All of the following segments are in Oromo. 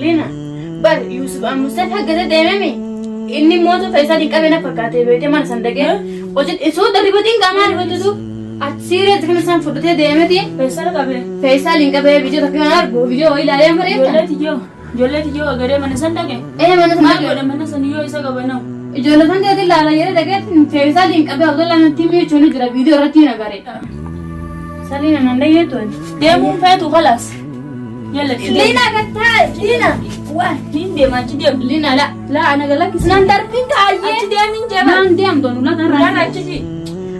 Linaa bar Yusuf Mustafa حقته دائمي إني موتو فيصل يكابينا فكاتي بيتي ما نصدقه وجد إسود دريبتين كمان بتدو أتصير تكمل سام فوتة دائمتي فيصل يكابي بيجو تكمل أربو بيجو إلى أيام مريم جولة تيجو أجري ما نصدقه إيه ما نصدقه ما نصدقه إيسا كبناو جولة ثانية دي لا لا يرى دقيت فيصل يكابي أقول لنا تيمي يشوني جرا فيديو رتينا كاري سالينا ننديه توين ديمون فاتو خلاص يلا لينا كتاي لينا واه مين دي ما تدي لينا لا انا قال لك نندر بينك ايه تدي مين جاب نان دي ام دون لا لا تجي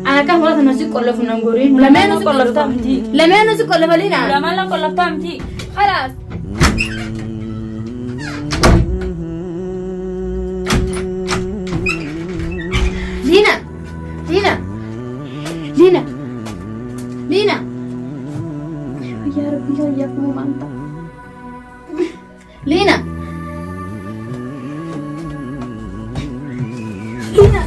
انا كان ولا نسي كلف نغوري لما نسي كلفتامتي لما نسي كلف لينا لما لا كلفتامتي خلاص لينا لينا لينا لينا يا ربي يا ماما انت لينا لينا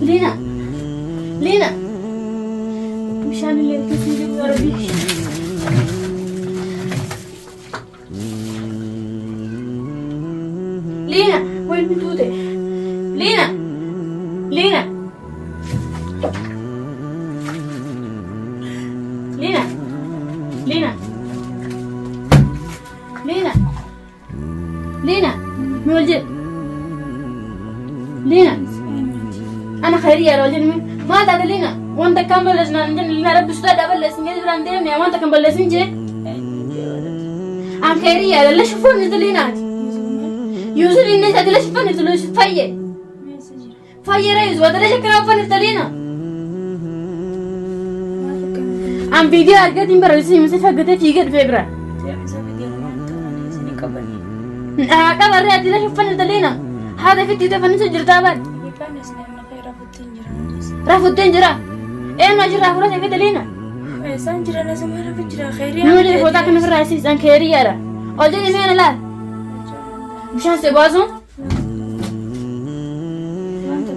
لينا لينا مشان اللي تسيبي يا ربي لينا وين بتودي لينا لينا لينا لينا لينا لينا مولد لينا أنا خيرية يا رجل ما تقول لينا وأنت كم بلشنا نجن لينا رب استاد أبل لسنجي براندين يا وأنت كم بلشنجي أنا خيرية لا شوفون نزلينا يوصل الناس هذي لا شوفون نزلوا فيه فيه رئيس وده شكله فن نزلينا am video harga timbar sih mesti fagate figar febra kabar ya tidak shufan dalina hada fi tita fan sujur tabat rafutin jira ma jira hura fi dalina san jira na sama rafu jira khairiya nuri hoda kan rasi san khairiya ra oje ni mena la mshan se bazo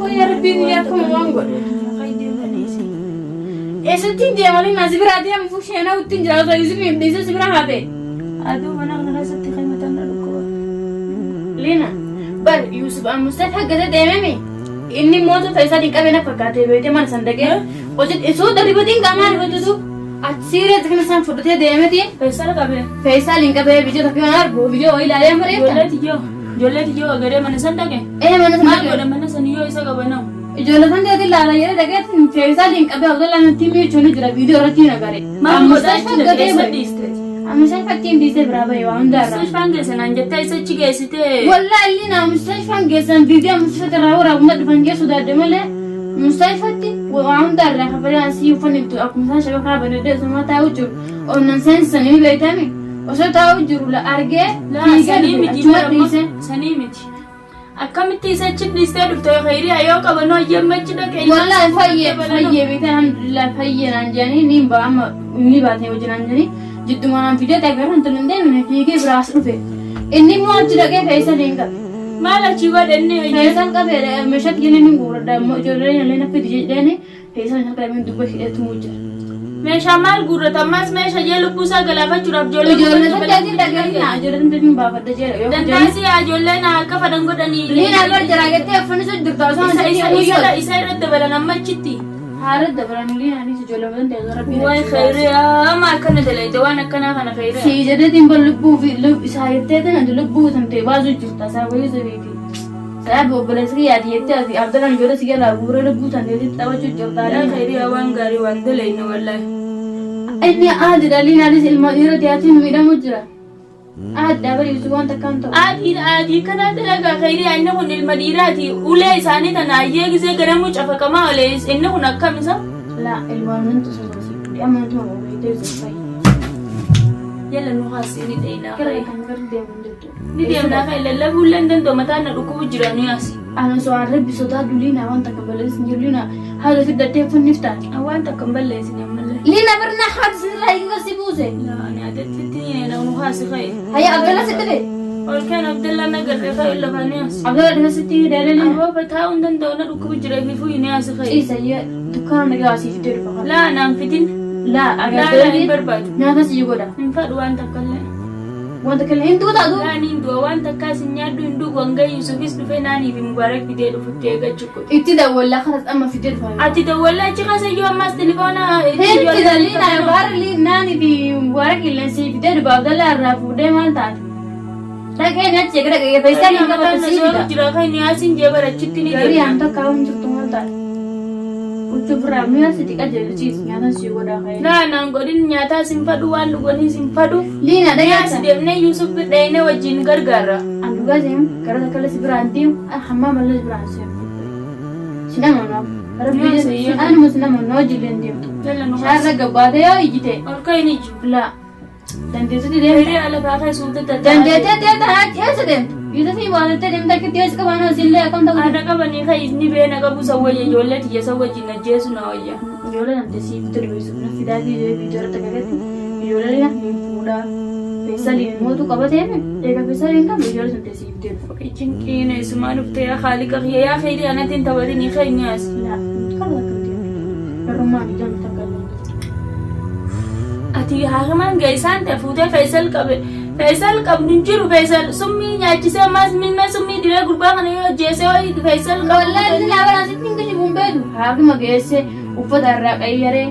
o ya rabbi ya kum wango ऐसे तीन दिया वाली नाज़िब राती हम फुश है ना उतनी जरा तो इसी में इसे सिबरा हाथे आदू बना करना सकती है मत ना रुको लेना बर यूसुफ मुस्तफ़ा हक़ते देवे में इन्नी मौत तो फैसला निकाबेना फकाते बेटे मन संदके ओजे ऐसो दरिबतीन कामार होते तो अच्छी तकन सान फुटते देवे थी फैसला निकाबे बिजो तकन बिजो ओई लाले हमरे जोले थी जो अगरे मन संदके मन संदके मन सनियो ऐसा का बनाओ جولة ثانية دي لا يرى دقيت فيصل ينقبل أقول لنا تيمي يشوني جرا فيديو رتينا كاري ما مستشفى قديم مستشفى تيم ديسة برابا يوم دارا مستشفى انجسن انجتا يسا چيكي سيتي والله اللينا مستشفى انجسن فيديو مستشفى تراو رابو دفنجي سودا دمالي مستشفى تي وعم دارا خبري عسي وفنكتو أكو مستشفى خابا ندي سما تاوجو وننسان سنيمي بيتامي وسو تاوجو لا أرجي لا سنيمتي أكملتي سجد نستعد في خيري أيوة كبنو يوم مجد كي والله فيه بيته الحمد لله فيه نانجاني نيم بام إني باتي وجنانجاني جد ما نام فيديو تاكر هنتلندي من فيه كي براس رفه إني مو أجد كي فيصل لينك ما لا شيء إني فيصل كبير مشت جنين نقول ده مجرد يلينا في جدني فيصل نقول من دبي تموجر ماشى مال قرة تماس ماشى جالو بوسا قلافة شراب جولة تجدي تجدي جولة تجدي بابا تجدي تنتاسي جولة ناقة فدنقو دني لينا برجراجتي أفني سجد تاسون إساي رد بلا نما تشتي هارد بلا لينا نيس جولة بدن تجرب واي خيري ما كنا دلائي دوانا كنا خيري سيجدة تيمبل لبو في لب إساي تيتنا دلبو تنتي بازو جرتا سوي زبيبي سأبو بلسكي ياتي أبداً جورا سيجلا بورا لبو تنتي تاوجو جرتا لا خيري أوان غاري واندلين والله إني أدري لين هذه المديرة تأتي ميرا مجرى أدري يسوون تكانتو أدري كنا تلاقى خيري إنه من المديرة تي أولى إنساني تنايا كذا كرامو شافا كما أولى إنه نكمل إنسان لا المؤمن تسوسي يا من تو بيتزاي يلا نواسيني تينا كلا كان كردي بندتو ندي أمنا خير لا بولندن تو متى نركوب جراني أسي أنا سؤال ربي صوتا دولينا وانت كمبلس نجلينا هذا في الدتة فنفتح وانت كمبلس نعمل لينا برنا حادث رايق وسيبوزه لا أنا عدت فتني أنا ونواسي خير هيا عبد الله ستبي والكان عبد الله نقدر خير إلا فانياس عبد الله ده ستي داري هو فتاة وندن دونا ركوب جراني فوي ناس خير إيه سيء dukkaana nagaa asii fidee dhufa. Laa naan fidin. Laa agartee barbaadu. Nyaata si godha. Hin fadhu waan takka illee. Wanta kale hindu taatu. Laa ni hindu waan takka sin nyaaddu hindu gonga Yusufis dhufe naanii fi Mubaarak fidee dhufutti eeggachuu. Itti dawwallaa kanas amma fidee dhufa. Ati dawwallaa achi kaasa iyyuu ammas telefoona. Hinti Linaa Baarli naanii fi Mubaarak illeensi fidee dhufa Abdallaa irraa fuudhee maal taate. Dhaqee nyaachee gara gahee fayyisaa ni qabata siibidha. Jira kan nyaasiin jee barachitti ni deema. Gari anta kaawwan jirtu maal taate. Utu biraa mi'a sitti qajeelchiis nyaata si godhaa ka'e. Laa naan godhin nyaataa sin fadhu waan dhuganii sin fadhu. Linaa dhagaa si deemnee Yusuf dhayinee wajjin gargaarra. An dhugaa deemu gara takka si biraan deemu hammaa mallee biraan seemu. Sinama noo. Anuma sinama noo jileen deemtu. Shaarra gabbaatee yoo ijjite. Olka hin ijju. Laa. Dandeessatti deemu. Hiriyaa ala baakee suuta tataa. Dandeessatti deemu eessa deemtu? Yusufii waalattee deemta akka itti eessa qabaanoo isillee akkam ta'u. Haadha qabanii kan inni beena qabu sawwayya ijoollee tiyya sawwajjin ajjeesu na wayya. Ijoollee dandeessii bitu dhufu na fidaa fi ijoollee takkaatti ijoollee ni fuudhaa. Feesaliin mootu qabateeme eega feesaliin qabu ijoollee dandeessii bitu dhufu. Ichin qiina isumaa dhuftee yaa haaliqa yaa fayidii anatiin taphatinii keenyaas. Kan akkamitti garummaan ijaan takkaatti. Ati haakamaan geessaan ta'e fuutee feesal qabe. Faisal qabnu jiru Faisal summii nyaachisee ammas minna summii diree gurbaa kana yoo jeesee ho'i Faisal qabu. Wallahi inni laabaan asitti hin gashi bumbeetu. Haakuma geessee uffata irraa qayyaree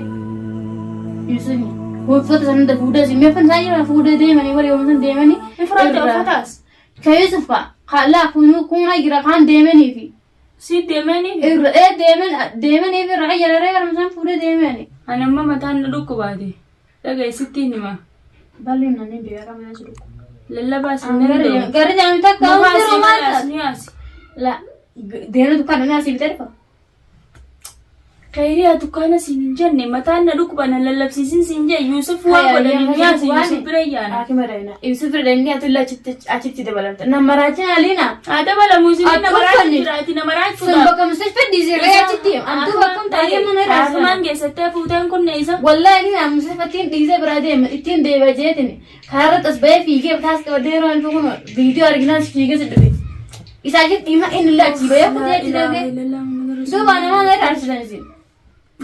Yusuf uffata sana hunda fuudhee simmeeffan isaa jira fuudhee deemanii warri oomishan deemanii. Ifraata uffataas. Ka Yusuf fa'a kallaa kunuuna jira kaan deemanii fi. Si deemanii. Deemanii fi irraa qayyaree garumsaan fuudhee deemanii. Ani amma mataan na dhukkubaate. Dhageessitti hima. Bal'een nanneen beekamaa mana jiru. Lallabaa sinni dhuu. Gara jaamii takka hundee romaata. La deemee dukkaana ni asii bitee dhufa. Kayriyaa dukkaana siin hin jenne mataan na dhukkuban lallabsiisin siin jee Yusuf waan godhanii nyaasi Yusuf bira yaana. Akima dayna Yusuf bira dayni atu illa achitti dabalamta. Namaraachin Linaa. Haa dabalamu isin namaraachi jiraati namaraachi. Sun bakka mustashfa diisirree achitti. Antu bakka taa'ee mana irraa. Haasumaan geessattee fuuteen kun neessa. Wallahi Linaa mustashfattiin dhiisee biraa deema ittiin deeba jeetini. Kaarra tasba'ee fiigee taas qabadee yeroo hin fuukuma viidiyoo arginaas fiigee si dhufe. Isaa jetti hima inni illa achii bahee kutee jiraate. Duuba namaa na dhaarsisan isin.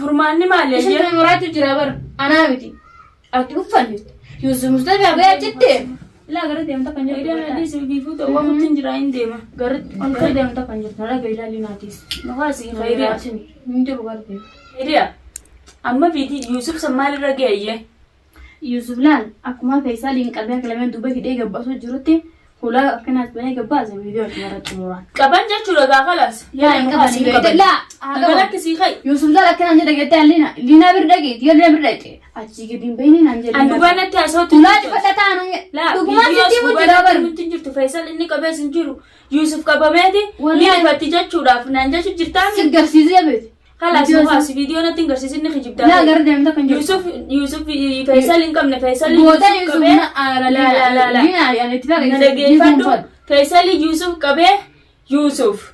Furmaanni maali ajee? Isheen muraatu jira bar anaa miti. Ati uffanni. Yusuf Mustafa bee achitti. Ilaa gara deemta kan jirtu. Eedaan adii sibiifii ta'uu waanti hin jiraa hin deema. Gara deemta kan jirtu. Nara gailaa Linaatis. Nuhaasi Khayriyaa. Hin jiru gartee. Khayriyaa. Amma biiti Yusuf san maalirra geeyye? Yusuf laan akkuma Faisaliin qalbii akka lameen duuba hidhee gabbasuu jirutti fuula akkanaas banee gabbaase viidiyoo irratti muraan. Qaban jechuudha gaafalaas. Yaa hin qabani qaban. Qaban akkasii kai. Yusuf laan akkanaan jedha geettee Linaa bir dhageeti yoo Linaa bir dhaqee achii gadi hin bahinii naan jedhe. Dhugaan natti haasawatu. Ulaati fudhataa nu. Dhugumaan sitti mu jira bar. Nuti jirtu Faisal inni qabees hin jiru. Yusuf qabameeti ni ifatti jechuudhaaf naan jechu jirtaan. Si garsiisee beeti. Halas nuhaasi viidiyoo natti hin garsiisinni kijibdaa. Laa gara deemta kan jiru. Yusuf Faisal hin qabne Faisal Boota Yusuf Linaa yaani itti faga Yusuf. Faisal Yusuf qabee Yusuf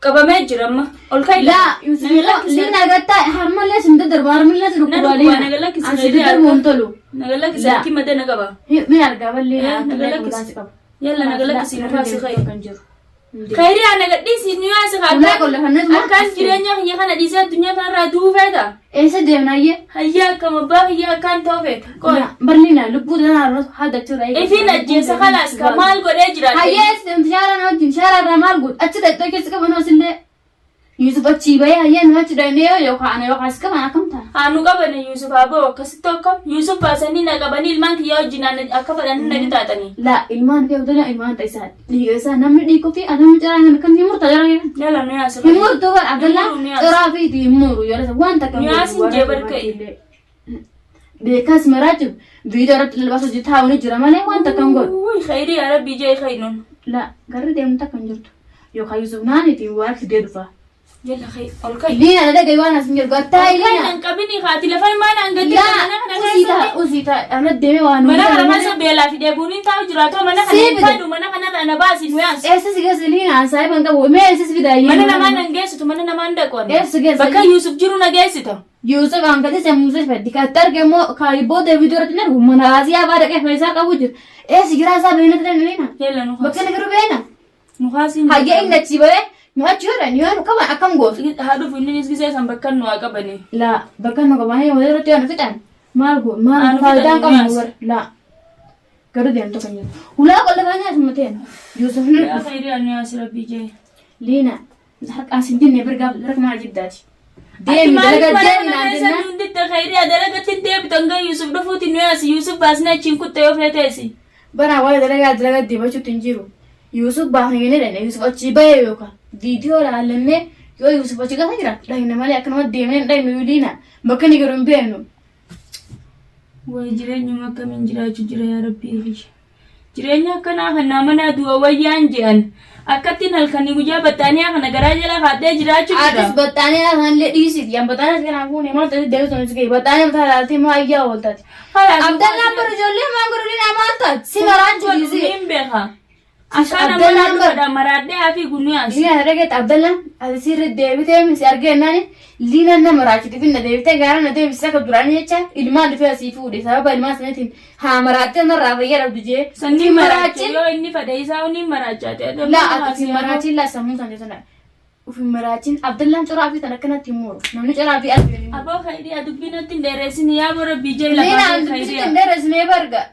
qabamee jira amma ol kai. Laa Yusuf Linaa gattaa harmallee sinta darba harmallee si dhukkubaalee. Nagala kisee Asi darbu ontolu. Nagala kisee akki madda na qaba. Mi argaa ballee nagala kisee qaba. Yalla nagala kisee nuhaasi kai. Khayriyaa nagadhiisi nuyaasi akkaan jireenya kiyya kana dhiisee addunyaa kanarraa duufeeta. Eessa deemnaayyee? Hayyaa akkam abbaa kiyyaa akkaan ta'u feeta. Barliina lubbuu tanaa haaddachuudha. Ifiin ajjeessa kalaas ka maal godhee jiraate. Hayyaa eessa deemti shaaraan wajjin shaaraarraa maal godhu achi dhaqxee keessa qaban hosillee. Yusuf achii bahee hayyaa nu achi dandee yookaan as qaban akkam ta'a? Haanu qabane Yusuf aboo akkasitti akkam Yusuf baasanii na qabanii ilmaan kiyyaa wajjin akka fedhanii na bitaatanii. Laa ilmaan kee hojjeta ilmaan ta'isaa dhiiga isaa namni dhiigu fi adamni ciraan kan ni murta jira. Yalla nu yaasa. Hin murtu bara Abdallaa ciraa fi itti hin muru yoo ta'u waan takka. Nu yaasin jee barka'e. Beekas maraachu viidiyoo irratti lalbaas hojii taa'uun jira malee waan takka hin godhu. Khayrii yaa rabbi jee khaynuun. Laa garri deemta kan jirtu yookaan Yusuf naaniitiin waan fidee dhufa. Yalla khay ol kai. Linaa na daga waan asin jirtu attaa Linaa. Kan qabini khaati lafan maan angatti kana usita ana deeme waan mana kana masa beela fide bunin taa'u jiraatu mana kana fadu mana kana ana baasi nu yaas. Eessa sigas Linaa sai ban qabu mee eessa fidaayi. Mana namaan angeessitu mana namaan dhaqoon. Eessa sigas. Bakka Yusuf jiru nageessita. Yusuf angate samuusa faddi ka targemo kaayiboo David irratti nargu mana Asiyaa baada qeef isaa qabu jiru. Eessa jira isaa beena tan Linaa. Yalla nu bakka nagaru beena. Nu haasin. Hayya inni achi bare ما أجورا نيوان كمان أكم غوف هادو فيني نسكي سامبكان نواقا بني لا بكان نقباني ولا رتيان فتان مالكو ما فايدان كم نور لا كردي أنتو كنيا ولا أقول لك أنا اسمتين يوسف يا خيري أنا أسرع بيجي لينا زحك أسندين نبرق لك ما جداتي ديم دلقة عندنا ندت خيري دلقة تدي بتنقى يوسف دفوت الناس يوسف باسنا تشينكو تيو فتاسي بنا ولا دلقة دي بشو تنجيرو يوسف باهيني لنا يوسف أتشيبايا يوكا فيديو لعلمني يوسف أتشيكا هجرا لكن مالي أكن وديمين لين يولينا بكني يقولون بينو وجريني ما كمين جرا يا ربي ريش جريني كنا هنا منا دوا ويان جان أكتين هالكني وجا بتانيا هنا جراجلا هذا جرا شو أتس بتانيا هن لديسي يام بتانيا كنا هون ما تدري ده سونس كي بتانيا مثلا لاتي ما أيجا ولتات عبد الله برجولي ما قولي ما أنت سمران جليزي مين بها أنا مراد مرادة أفي غنياس لينا هرجت عبد الله هذا سير الديبتة من سيرجع ناني لينا نمرات تبي نديبتة قارن نديب بسك دراني يتشا إلما دفع سيفود سبب إلما سنتين ها مرات نرى فيا ربجي سنتي مرات يو إني فدايسا وني مرات لا أتسي مرات لا سمون سنتي سنة وفي مرات عبد الله شرا في تنكنا تيمور نمني شرا في أبو خيري أدبينا تندرسني يا برا بيجي لا لينا عندك تندرسني برجع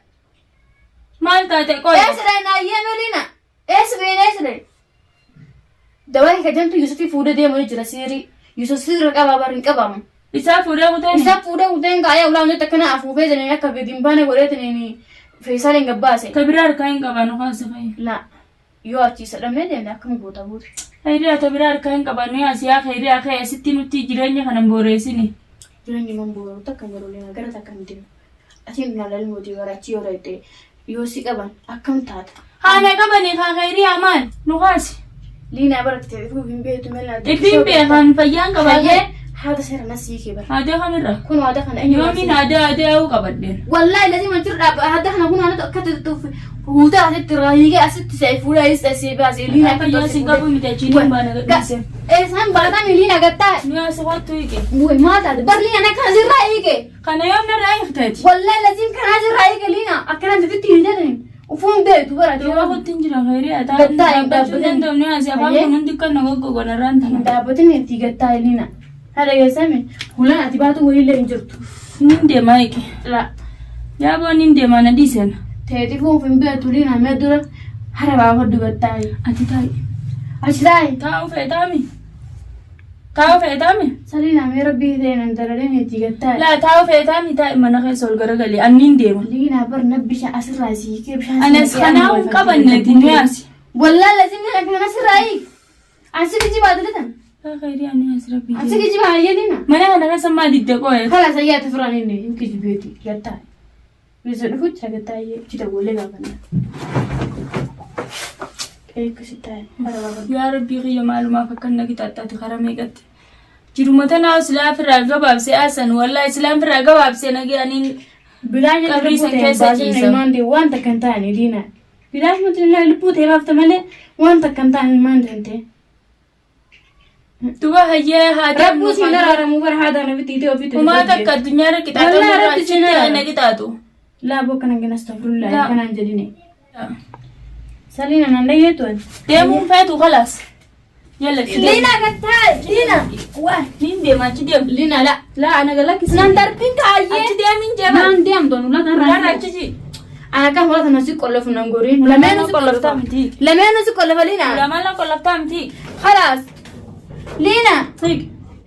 مال تاتي كوي إسرائيل نايم لينا إسرائيل دواء كجنتو يوسف فودا دي مولي جراسيري يوسف سير كابا بارين كابام إسا فودا وتين كايا ولا عندك تكنا أفوفه زنينا كبدين بانه ولتنيني فيصلين جباسه تبرار كاين كابانو خاص خاي لا يو أتي سلام ندينا كم بوتا بوت خيري تبرار كاين كابانو يا سيا خيري أخي ستين وتي جيراني خنم بوريسيني جيراني من بورو تكمل لنا غير تكمل أتين نالل مودي وراتي وراتي يوسي كابان أكم تات أنا كاباني خيري أمان نخاسي لينا برك تعرفوا في بيت ملنا إفين بيخان فيان كبادين هذا سير نسي كبر هذا خمرة كون هذا خن أي يومين هذا أو كبادين والله لازم نجرب هذا خن كون أنا كتر توف هو ده أسد رايجي أسد سيفولا يستسيب بس لينا كتر سينغابو متأجين بانا كتير إنسان بعدين لينا قطع نيا سوات تويكي مو ما تاد برلي أنا كان زر رايجي كان يوم نرايح تاجي والله لازم كان زر رايجي لينا أكلنا تبي تيجي وفون بيت وبرا يوم أخذ تنجرا غيري أتا بدن دوني أسيا فاهم نندي كان نقول كونا رانتنا دابتني تيجي تايلينا هذا يسمى ولا أتبعته ولا ينجرت نندي مايكي لا يا بو نندي ما نديسن تهدي فون في بيت لينا ما دور هذا بقى هدو تاي أتتاي أشلاي تاو في دامي سلينا مي ربي ذين أندرلين تيجي تاي لا تاو في دامي تاي ما نخي سول غرغلي أنين ديما لينا بر نبيش أسر راسي كيف أنا سخناهم كبن نتنياسي والله لازم نحن نسر رايك أسر كذي بادلتن خيري أنا أسر بيجي أسر كذي بهاي لينا ما أنا سما ديد كوي خلاص هي تفرانيني يمكن بيتي جتاي بيزود فوت جتاي كذا ولا قابلنا إيه كشتاي يا ربي غير معلومة فكرنا كده تخرمي قد جرمتنا إسلام في الرقبة بسياسن والله إسلام في الرقبة بسينا أنين بلاش كبريسن كيسة جيسا ماندي وانت كنتاني لينا بلاش مثل لبوتي بافت مالي وانت كنتاني ماندي انت تبا هي هذا ربو سينا رمو بر هذا نبتي تي وفي وما تك الدنيا ركتا والله ربي سينا نجتاتو لا بو كنا جنا استغفر الله كنا نجديني سالينا ننديتون تيمون فاتو خلاص يلا لينا قتال لينا واه مين دي ما تديم لينا لا أنا قال لك نندر بينك أيه تديم مين جبل ننديم دون ولا لا ترى تجي أنا كم مرة نسيت كله في نانغورين لما نسيت كله لينا لا ما لا كل فتام تي خلاص لينا طيب